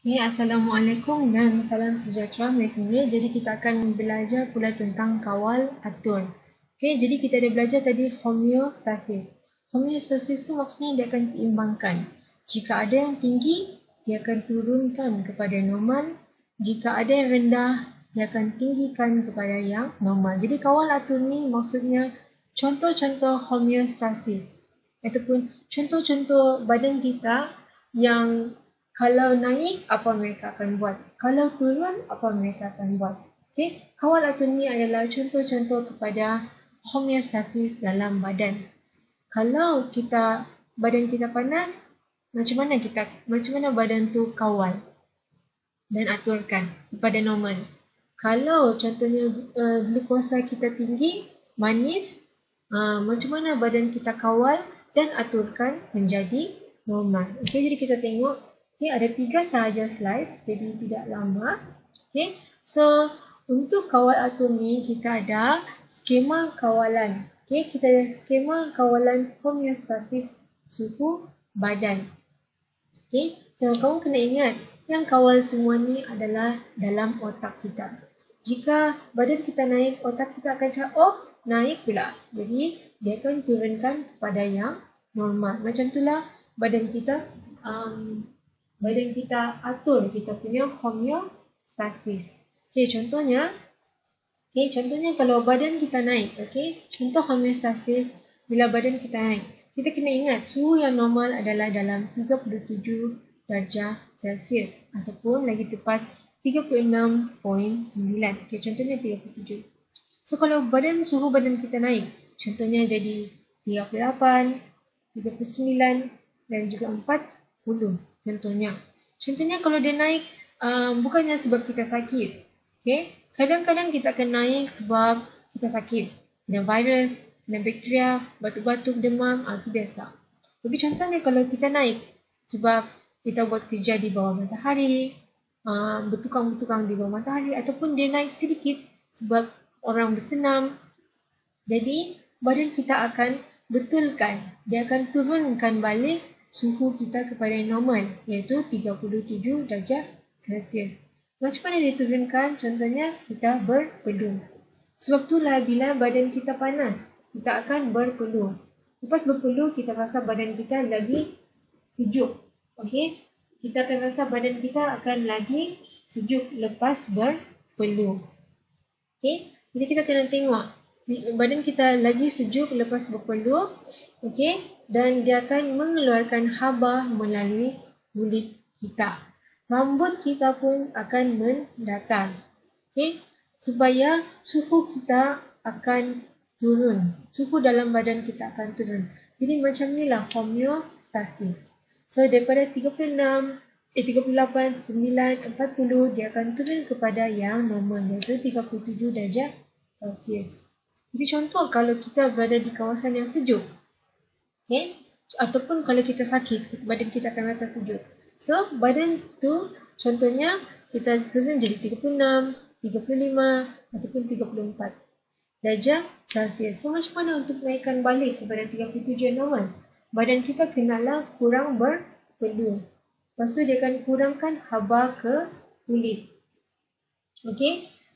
Okay, Assalamualaikum dan salam sejahtera Mekmul. Jadi kita akan belajar pula tentang kawal atur. Okay, jadi kita ada belajar tadi homeostasis. Homeostasis tu maksudnya dia akan seimbangkan. Jika ada yang tinggi, dia akan turunkan kepada normal. Jika ada yang rendah, dia akan tinggikan kepada yang normal. Jadi kawal atur ni maksudnya contoh-contoh homeostasis. Ataupun contoh-contoh badan kita yang kalau naik, apa mereka akan buat? Kalau turun, apa mereka akan buat? Okay? Kawal atur ni adalah contoh-contoh kepada homeostasis dalam badan. Kalau badan kita panas, macam mana badan tu kawal dan aturkan kepada normal. Kalau contohnya glukosa kita tinggi, manis, macam mana badan kita kawal dan aturkan menjadi normal. Okay, jadi kita tengok. Okay, ada 3 sahaja slide, jadi tidak lama. Okay, so untuk kawal atur ni kita ada skema kawalan. Okay, kita ada skema kawalan homeostasis suhu badan. Okay, so kamu kena ingat yang kawal semua ni adalah dalam otak kita. Jika badan kita naik, otak kita akan cakap, oh naik pula. Jadi dia akan turunkan pada yang normal. Macam itulah badan kita atur kita punya homeostasis. Contohnya kalau badan kita naik, contoh homeostasis bila badan kita naik, kita kena ingat suhu yang normal adalah dalam 37 darjah Celsius ataupun lagi tepat 36.9. Contohnya 37. So kalau suhu badan kita naik, contohnya jadi 38, 39 dan juga 40. Contohnya kalau dia naik bukannya sebab kita sakit. Kadang-kadang kita akan naik sebab kita sakit. Kena virus, kena bakteria, batuk-batuk, demam, itu biasa. Tapi contohnya kalau kita naik sebab kita buat kerja di bawah matahari, bertukang-bertukang di bawah matahari, ataupun dia naik sedikit sebab orang bersenam. Jadi badan kita akan betulkan, dia akan turunkan balik suhu kita kepada normal, iaitu 37 darjah Celsius. Macam mana diturunkan? Contohnya, kita berpeluh. Sebab itulah bila badan kita panas, kita akan berpeluh. Lepas berpeluh, kita rasa badan kita lagi sejuk. Kita akan rasa badan kita akan lagi sejuk lepas berpeluh. Jadi kita kena tengok badan kita lagi sejuk lepas berpeluh, dan dia akan mengeluarkan haba melalui kulit kita. Rambut kita pun akan mendatar, supaya suhu kita akan turun, suhu dalam badan kita akan turun. Jadi macam inilah homeostasis. So daripada 38, 9, 40, dia akan turun kepada yang normal, iaitu 37 darjah Celsius. Jadi contoh kalau kita berada di kawasan yang sejuk, ataupun kalau kita sakit, badan kita akan rasa sejuk. So badan tu contohnya kita turun jadi 36, 35 ataupun 34 darjah Celsius. So macam mana untuk naikkan balik kepada 37 yang normal? Badan kita kenalah kurang berpeluh. Lepas tu dia akan kurangkan haba ke kulit.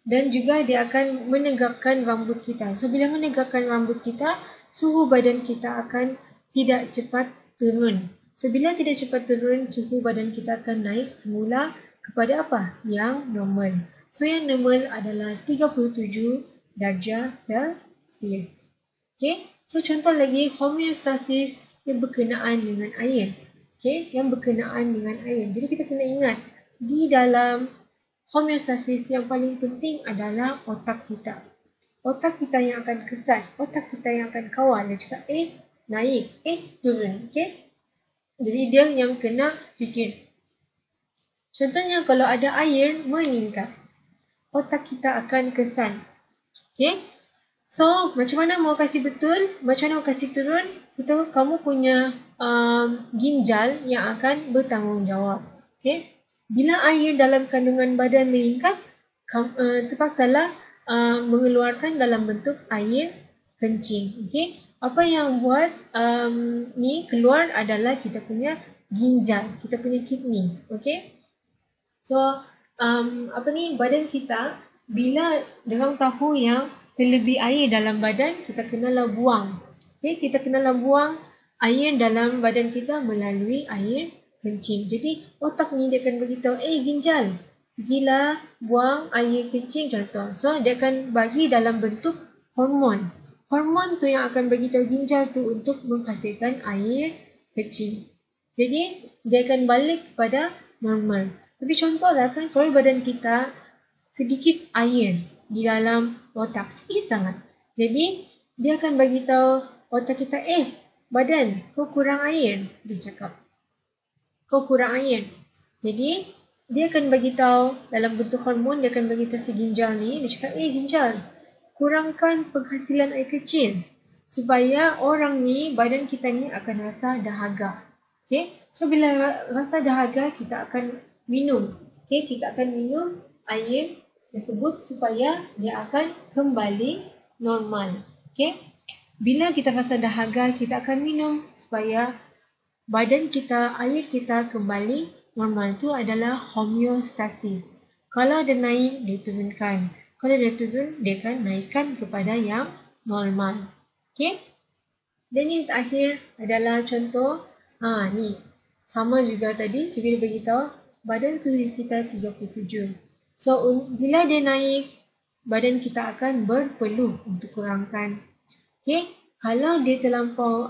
Dan juga dia akan menegakkan rambut kita. So bila menegakkan rambut kita, suhu badan kita akan tidak cepat turun. So bila tidak cepat turun, suhu badan kita akan naik semula kepada apa? Yang normal. So yang normal adalah 37 darjah Celsius. So contoh lagi homeostasis yang berkenaan dengan air. Yang berkenaan dengan air. Jadi kita kena ingat di dalam homeostasis yang paling penting adalah otak kita. Otak kita yang akan kesan, otak kita yang akan kawal. Dia cakap naik, turun. Jadi dia yang kena fikir. Contohnya kalau ada air meningkat, otak kita akan kesan. So macam mana mau kasih betul, macam mana mau kasih turun, kamu punya ginjal yang akan bertanggungjawab. Bila air dalam kandungan badan meningkat, terpaksalah mengeluarkan dalam bentuk air kencing. Apa yang buat ni keluar adalah kita punya ginjal, kita punya kidney. So, badan kita, bila orang tahu yang terlebih air dalam badan, kita kenalah buang. Okay, kita kenalah buang air dalam badan kita melalui air kencing. Jadi, otak ni dia akan beritahu, ginjal, pergilah buang air kencing contoh. So, dia akan bagi dalam bentuk hormon. Hormon tu yang akan beritahu ginjal tu untuk menghasilkan air kencing. Jadi, dia akan balik kepada normal. Tapi contohlah kan, kalau badan kita sedikit air di dalam otak, sedikit sangat. Jadi, dia akan beritahu otak kita, badan, kau kurang air. Dia cakap, kau kurang air. Jadi, dia akan beritahu dalam bentuk hormon, dia akan beritahu si ginjal ni, dia cakap, ginjal, kurangkan penghasilan air kecil. Supaya orang ni, badan kita ni akan rasa dahaga. Okay? So, bila rasa dahaga, kita akan minum. Okay? Kita akan minum air tersebut supaya dia akan kembali normal. Okay? Bila kita rasa dahaga, kita akan minum supaya badan kita, air kita kembali normal. Itu adalah homeostasis. Kalau dia naik, dia turunkan. Kalau dia turun, dia akan naikkan kepada yang normal. Okay? Dan yang terakhir adalah contoh, ni. Sama juga tadi, cikgu dia beritahu, badan suhu kita 37. So, bila dia naik, badan kita akan berpeluh untuk kurangkan. Okay? Kalau dia terlampau,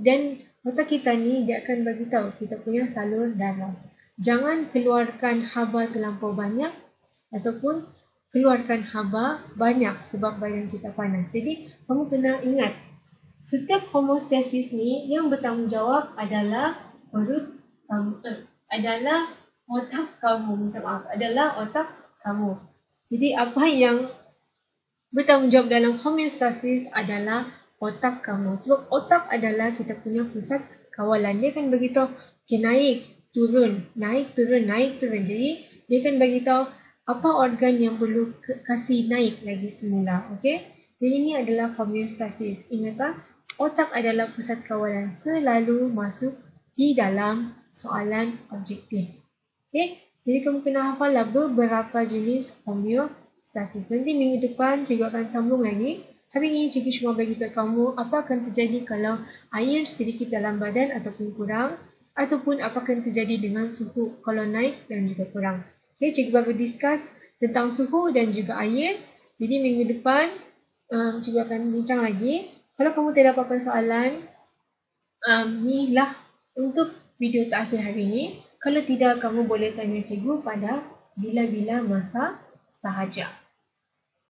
dan otak kita ni, dia akan beritahu kita punya salur darah. Jangan keluarkan haba terlampau banyak, ataupun keluarkan haba banyak sebab badan kita panas. Jadi, kamu kena ingat, setiap homeostasis ni yang bertanggungjawab adalah perut kamu, adalah otak kamu, adalah otak kamu. Jadi apa yang bertanggungjawab dalam homeostasis adalah otak kamu. Sebab otak adalah kita punya pusat kawalan. Dia akan beritahu, naik, turun, naik, turun, naik, turun. Jadi dia akan beritahu apa organ yang perlu kasih naik lagi semula. Okay? Jadi ini adalah homeostasis. Ingat, otak adalah pusat kawalan, selalu masuk di dalam soalan objektif. Okay? Jadi kamu kena hafal beberapa jenis homeostasis. Nanti minggu depan cikgu akan sambung lagi. Hari ini cikgu cuma beritahu kamu apa akan terjadi kalau air sedikit dalam badan ataupun kurang, ataupun apa akan terjadi dengan suhu kalau naik dan juga kurang. Okay, cikgu baru discuss tentang suhu dan juga air. Jadi minggu depan cikgu akan bincang lagi. Kalau kamu tidak apa-apa soalan, inilah untuk video terakhir hari ini. Kalau tidak, kamu boleh tanya cikgu pada bila-bila masa sahaja.